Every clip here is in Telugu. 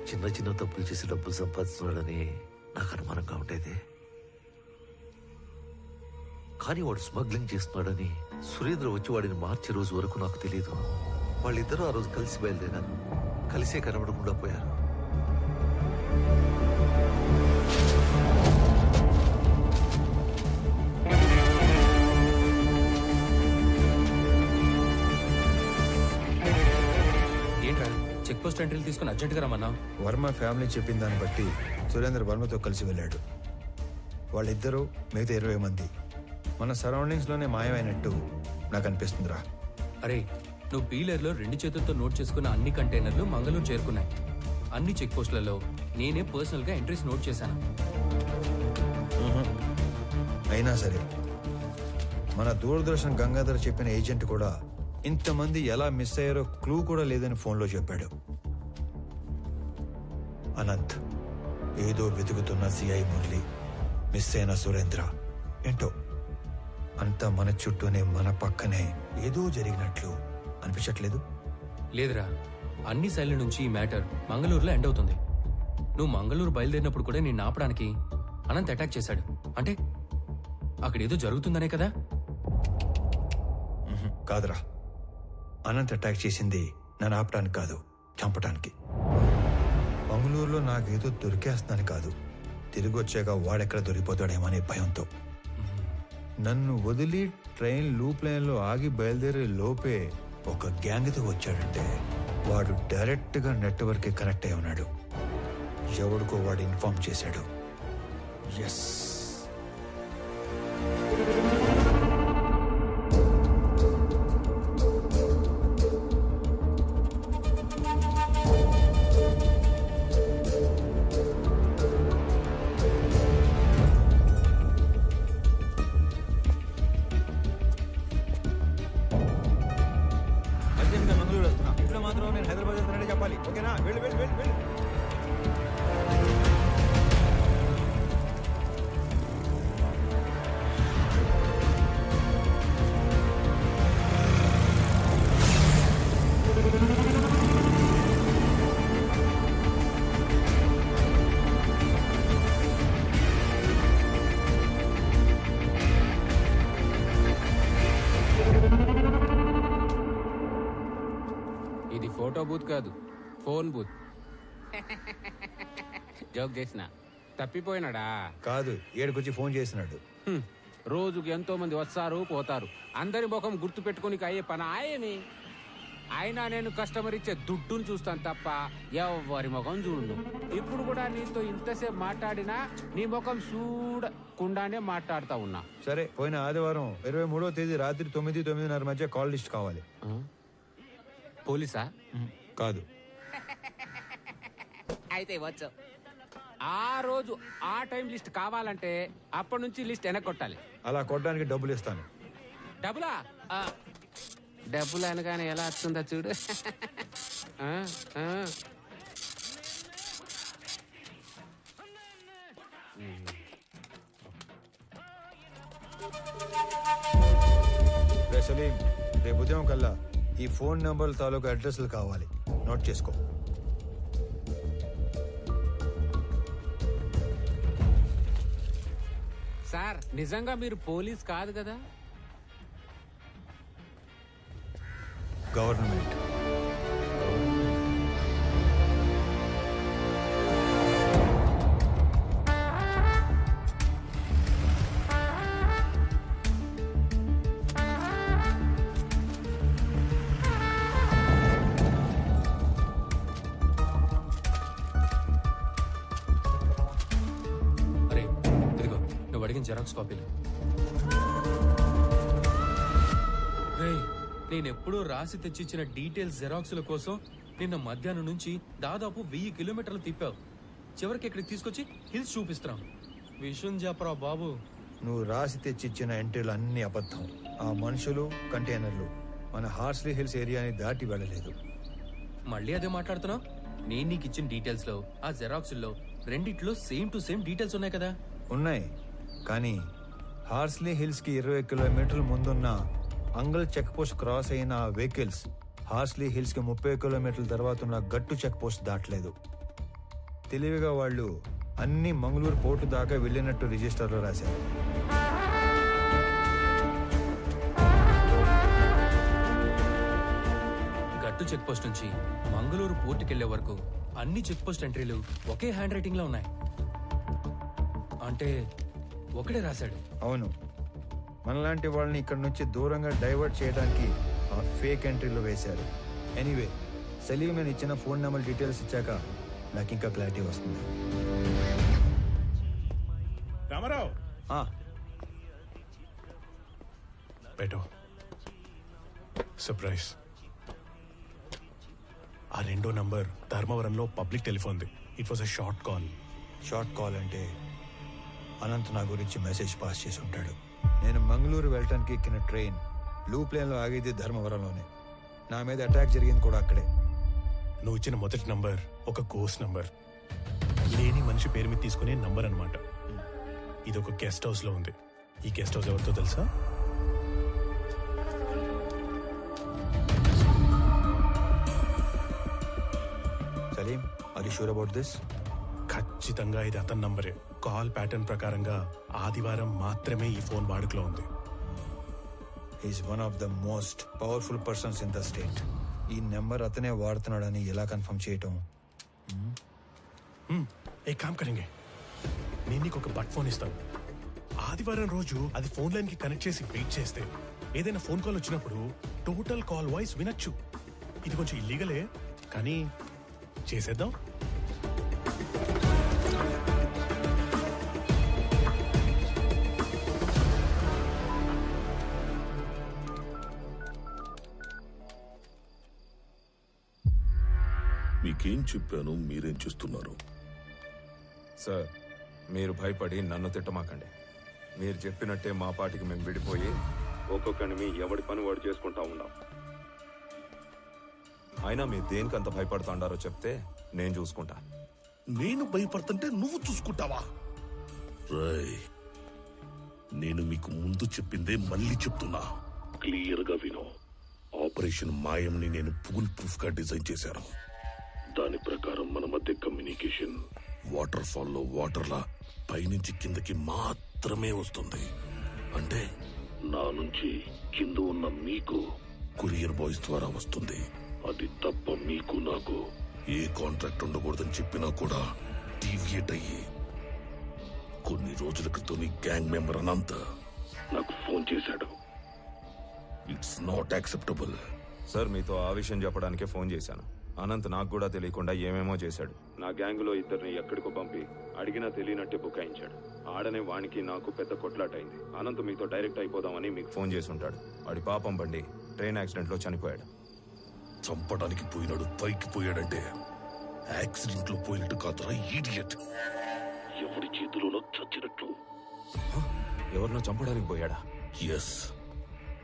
చిన్న చిన్న తప్పులు చేసి డబ్బులు సంపాదిస్తున్నాడని నాకు అనుమానంగా ఉండేది. కానీ వాడు స్మగ్లింగ్ చేస్తున్నాడని సురేంద్ర వచ్చి వాడిని మార్చే రోజు వరకు నాకు తెలియదు. వాళ్ళిద్దరూ ఆ రోజు కలిసి బయలుదేరారు. కలిసే కనబడకుండా పోయారు. ఏంట్రా చెక్ పోస్ట్ ఎంట్రీలు తీసుకుని అర్జెంట్గా రమ్మన్నా? వర్మ ఫ్యామిలీ చెప్పిన దాన్ని బట్టి సురేంద్ర వర్మతో కలిసి వెళ్ళాడు. వాళ్ళిద్దరూ మిగతా 20 మంది మన సరౌండింగ్స్ లోనే మాయమైనట్టు నాకు అనిపిస్తుందిరా. అరే నువ్వు పీలర్లో 2 చేతులతో నోట్ చేసుకున్న అన్ని కంటైనర్లు మంగళూరు చేరుకున్నాయి. అన్ని చెక్ పోస్టులలో నేనే పర్సనల్ గా ఎంట్రీస్ నోట్ చేశాను. అయినా సరే మన దూరదర్శన్ గంగాధర్ చెప్పిన ఏజెంట్ కూడా ఇంతమంది ఎలా మిస్ అయ్యారో క్లూ కూడా లేదని ఫోన్లో చెప్పాడు. అనంత్, ఏదో వెతుకుతున్న సిఐ మురళి, మిస్ అయిన సురేంద్ర, ఏంటో అంతా మన చుట్టూనే మన పక్కనే ఏదో జరిగినట్లు అనిపించట్లేదు? లేదురా, అన్ని సైడ్ల నుంచి ఈ మ్యాటర్ మంగళూరులో ఎండ్ అవుతుంది. నువ్వు మంగళూరు బయలుదేరినప్పుడు కూడా నేను ఆపడానికి అనంత్ అటాక్ చేశాడు అంటే అక్కడ ఏదో జరుగుతుందనే కదా? కాదురా, అనంత్ అటాక్ చేసింది నన్ను ఆపడానికి కాదు, చంపడానికి. మంగళూరులో నాకేదో దొరికేస్తుందని కాదు, తిరిగి వచ్చాక వాడెక్కడ దొరికిపోతాడేమో అనే భయంతో. నన్ను వదిలి ట్రైన్ లూప్ లైన్లో ఆగి బయలుదేరే లోపే ఒక గ్యాంగ్తో వచ్చాడంటే వాడు డైరెక్ట్ గా నెట్వర్క్ కి కనెక్ట్ అయి ఉన్నాడు. ఎవడికో వాడు ఇన్ఫార్మ్ చేశాడు. ఎస్, మంగళూరు వస్తున్నా. ఇట్లా మాత్రం నేను హైదరాబాద్ వెళ్తానని చెప్పాలి, ఓకేనా? వెళ్ళు వెళ్ళు వెళ్ళు వెళ్ళు. ఇది ఫోటో బూత్ కాదు, ఫోన్ బూత్. జోక్ చేసిన తప్పిపోయినాడా? కాదు, ఏడుకొచ్చి ఫోన్ చేసినాడు. రోజుకి ఎంతో మంది వస్తారు పోతారు, అందరి ముఖం గుర్తు పెట్టుకుని అయ్యే పని ఆయమి. అయినా నేను కస్టమర్ ఇచ్చే దుడ్డును చూస్తాను తప్ప ఎవరి ముఖం చూడు. ఇప్పుడు కూడా నీతో ఇంతసేపు మాట్లాడినా నీ ముఖం చూడకుండానే మాట్లాడుతా ఉన్నా. సరే, పోయిన ఆదివారం 23వ తేదీ రాత్రి 9-9:30 మధ్య కాల్ లిస్ట్ కావాలి. పోలీసా? కాదు. అయితే వచ్చు. ఆ రోజు ఆ టైం లిస్ట్ కావాలంటే అప్పటి నుంచి లిస్ట్ వెనక్కొట్టాలి. అలా కొట్టడానికి డబ్బులు ఇస్తాను. డబ్బులా? డబ్బులు అనగానే ఎలా వస్తుందో చూడు. సలీం, రేపు ఉదయం కల్లా ఈ ఫోన్ నంబర్ల తాలూకు అడ్రస్లు కావాలి, నోట్ చేసుకో. సార్, నిజంగా మీరు పోలీస్ కాదు కదా? గవర్నమెంట్. అరే ఇదిగో నువ్వు అడిగిన జెరాక్స్ కాపీలు. నేనెప్పుడూ రాసి తెచ్చిచ్చిన డీటెయిల్స్ జెరాక్స్ల కోసం నిన్న మధ్యాహ్నం నుంచి దాదాపు 1000 కిలోమీటర్లు తిప్పావు. చివరికి ఇక్కడికి తీసుకొచ్చి హిల్స్ చూపిస్తున్నాం. విషయం చెప్పరా బాబు. నువ్వు రాసి తెచ్చిచ్చిన ఎంట్రీలు అన్ని అబద్ధం. ఆ మనుషులు, కంటైనర్లు మన హార్స్లీ హిల్స్ ఏరియాని దాటి వెళ్ళలేదు. మళ్ళీ అదే మాట్లాడుతున్నావు? నేను నీకు ఇచ్చిన డీటెయిల్స్ లో ఆ జెరాక్స్ లో రెండిట్లో సేమ్ టు సేమ్ డీటెయిల్స్ ఉన్నాయి కదా? ఉన్నాయి, కానీ హార్స్లీ హిల్స్ కి 20 కిలోమీటర్ల ముందున్న అంగల్ చెక్ పోస్ట్ క్రాస్ అయిన ఆ వెహికల్స్ హార్స్లీ హిల్స్ కి 30 కిలోమీటర్ల తర్వాత ఉన్న గట్టు చెక్ పోస్ట్ దాటలేదు. తెలివిగా వాళ్ళు అన్ని మంగళూరు పోర్టు దాకా వెళ్ళినట్టు రిజిస్టర్లో రాశారు. గట్టు చెక్ పోస్ట్ నుంచి మంగళూరు పోర్టుకెళ్లే వరకు అన్ని చెక్ పోస్ట్ ఎంట్రీలు ఒకే హ్యాండ్ రైటింగ్ లో ఉన్నాయి. అంటే ఒకడే రాశాడు. అవును, మనలాంటి వాళ్ళని ఇక్కడ నుంచి దూరంగా డైవర్ట్ చేయడానికి ఆ ఫేక్ ఎంట్రీలో వేశారు. ఎనీవే, సలీం నేను ఇచ్చిన ఫోన్ నెంబర్ డీటెయిల్స్ ఇచ్చాక నాకు ఇంకా క్లారిటీ వస్తుంది. రామారావు బెటో సర్ప్రైజ్. ఆ రెండో నంబర్ ధర్మవరంలో పబ్లిక్ టెలిఫోన్ది. It was a short call. Short call అంటే అనంత్ నా గురించి మెసేజ్ పాస్ చేసి ఉంటాడు. నేను మంగళూరు వెళ్ళటానికి ఎక్కిన ట్రైన్ లూప్ లైన్లో ఆగేది ధర్మవరంలోనే. నా మీద అటాక్ జరిగింది కూడా అక్కడే. నువ్వు ఇచ్చిన మొదటి నంబర్ ఒక గోస్ట్ నంబర్, లేని మనిషి పేరు మీద తీసుకునే నంబర్ అన్నమాట. ఇది ఒక గెస్ట్ హౌస్ లో ఉంది. ఈ గెస్ట్ హౌస్ ఎవరితో తెలుసా? Salim, are you sure about this? ఖచ్చితంగా ఇది అతని నంబరే. కాల్ ప్యాటర్న్ ప్రకారంగా ఆదివారం మాత్రమే ఈ ఫోన్ వాడుకలో ఉంది. Is one of the most powerful persons in the state. ఈ నెంబర్ అతనే వాడుతున్నాడని ఎలా కన్ఫర్మ్ చేయటం? ఏ కామ్ కరెంగే, నేను నీకు ఒక బట్ ఫోన్ ఇస్తాను. ఆదివారం రోజు అది ఫోన్ లైన్ కి కనెక్ట్ చేసి వెయిట్ చేస్తే ఏదైనా ఫోన్ కాల్ వచ్చినప్పుడు టోటల్ కాల్ వాయిస్ వినొచ్చు. ఇది కొంచెం ఇల్లీగలే, కానీ చేసేద్దాం. మీకేం చెప్పాను, మీరేం చేస్తున్నారు? సార్, మీరు భయపడి నన్ను తిట్టమాకండి. మీరు చెప్పినట్టే మా పాటికి మేము విడిపోయి ఒక్కొక్కని మీ ఎవడి పని వాడు చేసుకుంటా ఉన్నాం. అయినా మీరు దేనికంత భయపడుతుండారో చెప్తే నేను చూసుకుంటా. నేను భయపడుతుంటే నువ్వు చూసుకుంటావా? రేయ్, నేను మీకు ముందు చెప్పిందే మళ్ళీ చెప్తున్నా, క్లియర్ గా విను. ఆపరేషన్ మాయంని నేను ఫుల్ ప్రూఫ్ గా డిజైన్ చేశాను. దాని ప్రకారం మన మధ్య కమ్యూనికేషన్ వాటర్ ఫాల్ లో వాటర్లా పైనుంచి కిందకి మాత్రమే వస్తుంది. అంటే నా నుంచి కింద ఉన్న మీకు కొరియర్ బాయ్స్ ద్వారా వస్తుంది. అది తప్ప మీకు నాకు ఏ కాంట్రాక్ట్ ఉండకూడదని చెప్పినా కూడా డీవియేట్ అయ్యి కొన్ని రోజుల క్రితం నీ గ్యాంగ్ మెంబర్ అనంత్ నాకు ఫోన్ చేశాడు. It's not acceptable. సార్, మీతో ఆ విషయం చెప్పడానికే ఫోన్ చేశాను. అనంత్ నాకు కూడా తెలియకుండా ఏమేమో చేశాడు. నా గ్యాంగులో ఇద్దరిని ఎక్కడికో పంపి అడిగినా తెలియనట్టే బుకాయించాడు. ఆడనే వానికి నాకు పెద్ద కొట్లాట అయింది. అనంత్ మీతో డైరెక్ట్ అయిపోదామని మీకు ఫోన్ చేసి ఉంటాడు. వాడి పాపం బండి ట్రైన్ యాక్సిడెంట్ లో చనిపోయాడు. చంపడానికి పోయినాడు, పైకి పోయాడంటే యాక్సిడెంట్ లో పోయినట్టు కాదురా ఈడియట్. ఎవరి చేతిలోనో చచ్చినట్టు. ఎవరినో చంపడానికి పోయాడా? ఎస్,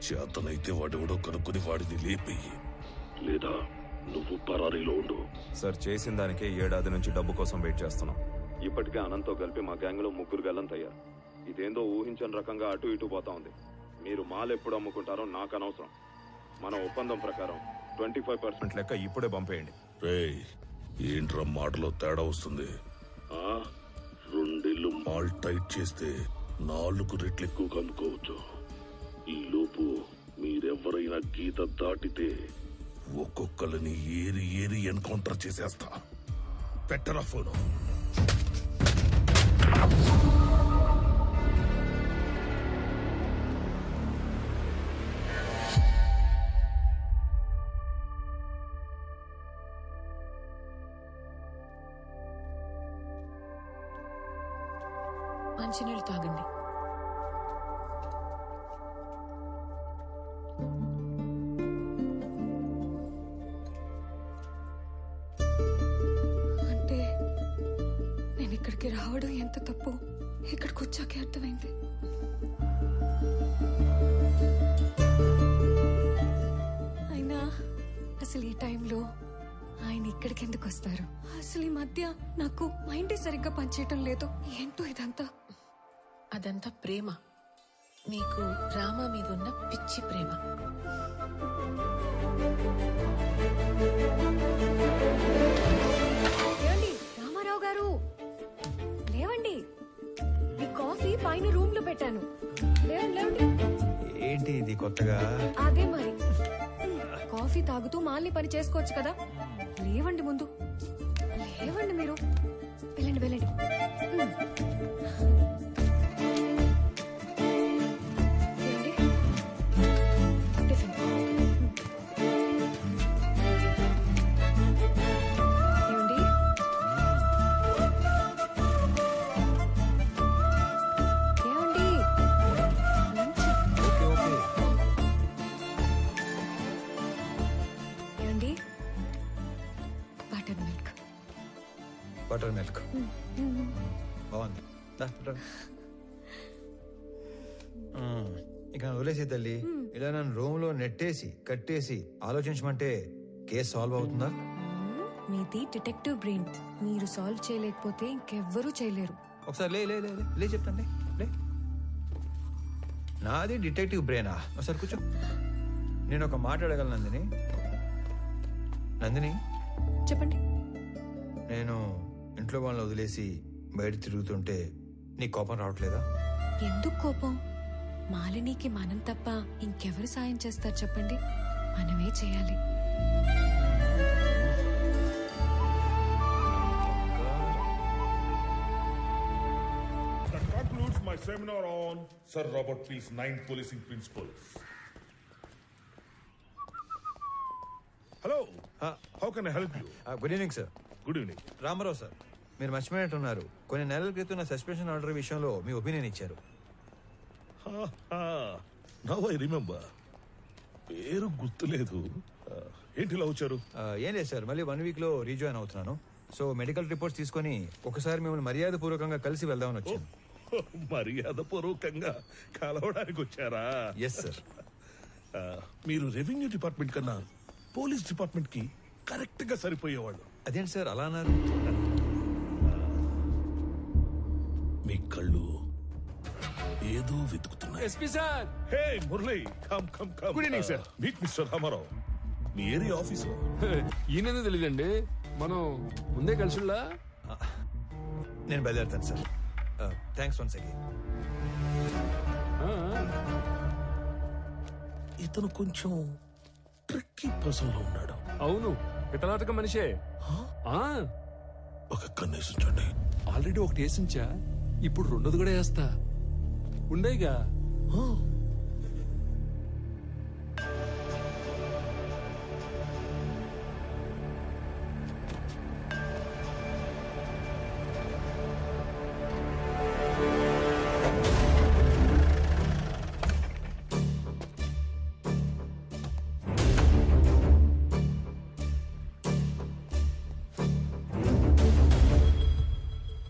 చేతనైతే వాడెవడో కనుక్కొని వాడిని లేపేయి, లేదా నువ్వు పరారీలో ఉండు. సార్, చేసిన దానికే 7 ఏడాది నుంచి డబ్బు కోసం వెయిట్ చేస్తున్నాం. ఇప్పటికే అనంత్తో కలిపి మా గ్యాంగ్లో 3 గల్లంతయ్యారు. ఇదేందో ఊహించని రకంగా అటు ఇటు పోతా ఉంది. మీరు మాల్ ఎప్పుడు అమ్ముకుంటారో నాకు అనవసరం. మన ఒప్పందం ప్రకారం 25% లెక్క ఇప్పుడే పంపేయండి. రేయ్, ఏంట్రా మాటలో తేడా వస్తుంది? 2 ఏళ్ళు మాల్ టైట్ చేస్తే 4 రెట్లు ఎక్కువగా అమ్ముకోవచ్చు. ఈ లోపు మీరెవరైనా గీత దాటితే ఒక్కొక్కరిని ఏరి ఏరి ఎన్కౌంటర్ చేసేస్తా. పెట్టరా ఫోను. మంచినీళ్ళు తాగండి. అంటే నేను ఇక్కడికి రావడం ఎంత తప్పు ఇక్కడికి వచ్చాకే అర్థమైంది. అయినా అసలు ఈ టైంలో ఆయన ఇక్కడికి ఎందుకు వస్తారు? అసలు ఈ మధ్య నాకు మైండ్ సరిగ్గా పనిచేయటం లేదు. ఏంటో ఇదంతా? అదంతా ప్రేమ. నీకు రామ మీద ఉన్న పిచ్చి ప్రేమ. ఏమండి రామారావు గారు? కొత్తగా. అదే మరి. కాఫీ తాగుతూ మాల్ని పని చేసుకోవచ్చు కదా. లేవండి ముందు, లేవండి మీరు. వెళ్ళండి వెళ్ళండి. ఏమండి? టిఫిన్. ఏమండి? ఏమండి? లంచ్. Okay okay. ఏమండి? Butter milk. బటర్ మిల్క్ బాగుంది. ఇక వదిలేసే తల్లి. ఇలా నన్ను రూమ్ లో నెట్టేసి కట్టేసి ఆలోచించమంటే కేసు సాల్వ్ అవుతుందా? మీది డిటెక్టివ్ బ్రెయిన్. మీరు సాల్వ్ చేయలేకపోతే ఇంకెవ్వరూ చేయలేరు. ఒకసారి లే లే లే లే, లే చెప్తాను లే. నాది డిటెక్టివ్ బ్రెయినా? ఒకసారి కూర్చో. నేను ఒక మాట అడగలను నందిని. నందిని, చెప్పండి. నేను ఇంట్లో వాళ్ళని వదిలేసి బయట తిరుగుతుంటే నీ కోపం రావట్లేదా? ఎందుకు కోపం? మాలినికి మనం తప్ప ఇంకెవరు సాయం చేస్తారు చెప్పండి? మనమే చేయాలి. That concludes my seminar on Sir Robert Peel's 9 policing principles. Hello. How can I help you? Good evening sir. Good evening. Ramarao sir, మీరు మర్చిపోయినట్టున్నారు. కొన్ని నెలల క్రితం నా సస్పెన్షన్ ఆర్డర్ విషయంలో మీ ఒపీనియన్ ఇచ్చారు. Now I remember. పేరు గుర్తులేదు. ఏంటి ఇలా వచ్చారు? ఏం లేదు సార్, మళ్ళీ 1 వీక్ లో రీజాయిన్ అవుతున్నాను. సో మెడికల్ రిపోర్ట్స్ తీసుకొని ఒకసారి మిమ్మల్ని మర్యాద పూర్వకంగా కలిసి వెళ్దామని వచ్చాను. మర్యాద పూర్వకంగా కలవడానికి వచ్చారా? Yes sir. మీరు రెవెన్యూ డిపార్ట్మెంట్ కన్నా పోలీస్ డిపార్ట్మెంట్ కి కరెక్ట్ గా సరిపోయేవాళ్ళు. అదేంటి సార్ అలా అన్నారు? మీ కళ్ళు ఏదో వెతుకుతున్నాయి. SP sir. Hey Murali, come come come. Good evening, sir. Meet mister Ramarao. మీ ఏరియా ఆఫీసర్. ఈయన తెలియదండి, మనం ముందే కలిసిలా. నేను బయలుదేరుతాను సార్. Thanks once again. ఇతను కొంచెం ట్రిక్కీ పర్సన్ లో ఉన్నాడు. అవును, పితలాటక మనిషే. ఒక కన్నేసించండి. ఆల్రెడీ ఒకటి వేసించా, ఇప్పుడు రెండోది కూడా వేస్తా. ఉండేగా.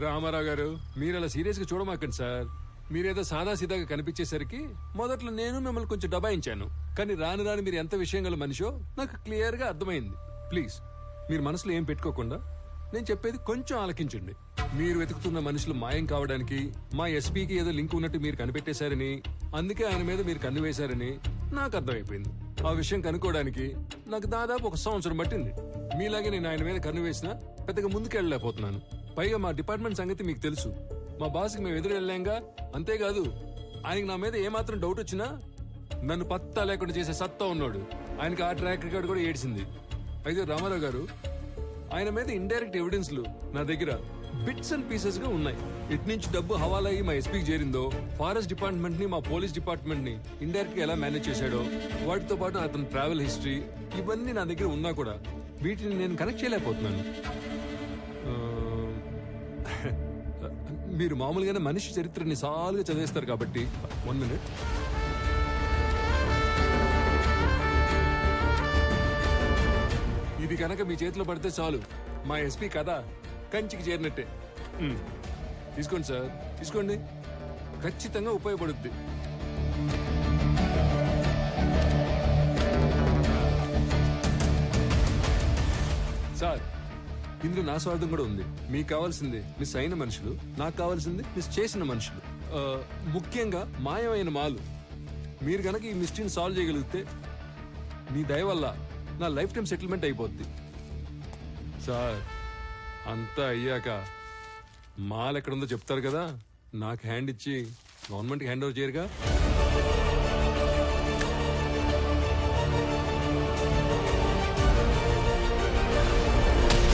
రామారావు గారు, మీరు అలా సీరియస్ గా చూడమాకండి సార్. మీరేదో సాదా సీదాగా కనిపించేసరికి మొదట్లో నేను మిమ్మల్ని కొంచెం దబాయించాను. కానీ రాను రాను మీరు ఎంత విషయం గల మనిషో నాకు క్లియర్ గా అర్థమైంది. ప్లీజ్ మీరు మనసులో ఏం పెట్టుకోకుండా నేను చెప్పేది కొంచెం ఆలకించండి. మీరు వెతుకుతున్న మనుషులు మాయం కావడానికి మా ఎస్పీకి ఏదో లింక్ ఉన్నట్టు మీరు కనిపెట్టేశారని, అందుకే ఆయన మీద మీరు కన్ను వేశారని నాకు అర్థమైపోయింది. ఆ విషయం కనుక్కోవడానికి నాకు దాదాపు 1 సంవత్సరం పట్టింది. మీలాగే నేను ఆయన మీద కన్ను వేసినా పెద్దగా ముందుకెళ్ళలేకపోతున్నాను. పైగా మా డిపార్ట్మెంట్ సంగతి మీకు తెలుసు. మా బాస్కి మేము ఎదురు వెళ్ళాంగా. అంతేకాదు, ఆయనకి నా మీద ఏమాత్రం డౌట్ వచ్చినా నన్ను పత్తా లేకుండా చేసే సత్తా ఉన్నాడు. ఆయనకి ఆ ట్రాక్ రికార్డ్ కూడా ఏడ్చింది. అయితే రామారావు గారు, ఆయన మీద ఇండైరెక్ట్ ఎవిడెన్స్లు నా దగ్గర బిట్స్ అండ్ పీసెస్ గా ఉన్నాయి. ఇటు నుంచి డబ్బు హవాలా అయ్యి మా ఎస్పీకి చేరిందో, ఫారెస్ట్ డిపార్ట్మెంట్ ని మా పోలీస్ డిపార్ట్మెంట్ ని ఇండైరెక్ట్ గా ఎలా మేనేజ్ చేశాడో, వాటితో పాటు అతని ట్రావెల్ హిస్టరీ, ఇవన్నీ నా దగ్గర ఉన్నా కూడా వీటిని నేను కనెక్ట్ చేయలేకపోతున్నాను. మీరు మామూలుగానే మనిషి చరిత్రని సాలుగా చదివేస్తారు కాబట్టి 1 minute. ఇది కనుక మీ చేతిలో పడితే చాలు, మా ఎస్పీ కథ కంచికి చేరినట్టే. తీసుకోండి సార్, తీసుకోండి, ఖచ్చితంగా ఉపయోగపడుద్ది. సార్, ఇందులో నా స్వార్థం కూడా ఉంది. మీకు కావాల్సింది మిస్ అయిన మనుషులు, నాకు కావాల్సింది మిస్ చేసిన మనుషులు. ముఖ్యంగా మాయమైన మాలు. మీరు గనక ఈ మిస్టరీని సాల్వ్ చేయగలిగితే మీ దయ వల్ల నా లైఫ్ టైం సెటిల్మెంట్ అయిపోద్ది. సార్, అంతా అయ్యాక మాల్ ఎక్కడుందో చెప్తారు కదా, నాకు హ్యాండ్ ఇచ్చి గవర్నమెంట్కి హ్యాండ్ ఓవర్ చేయరుగా.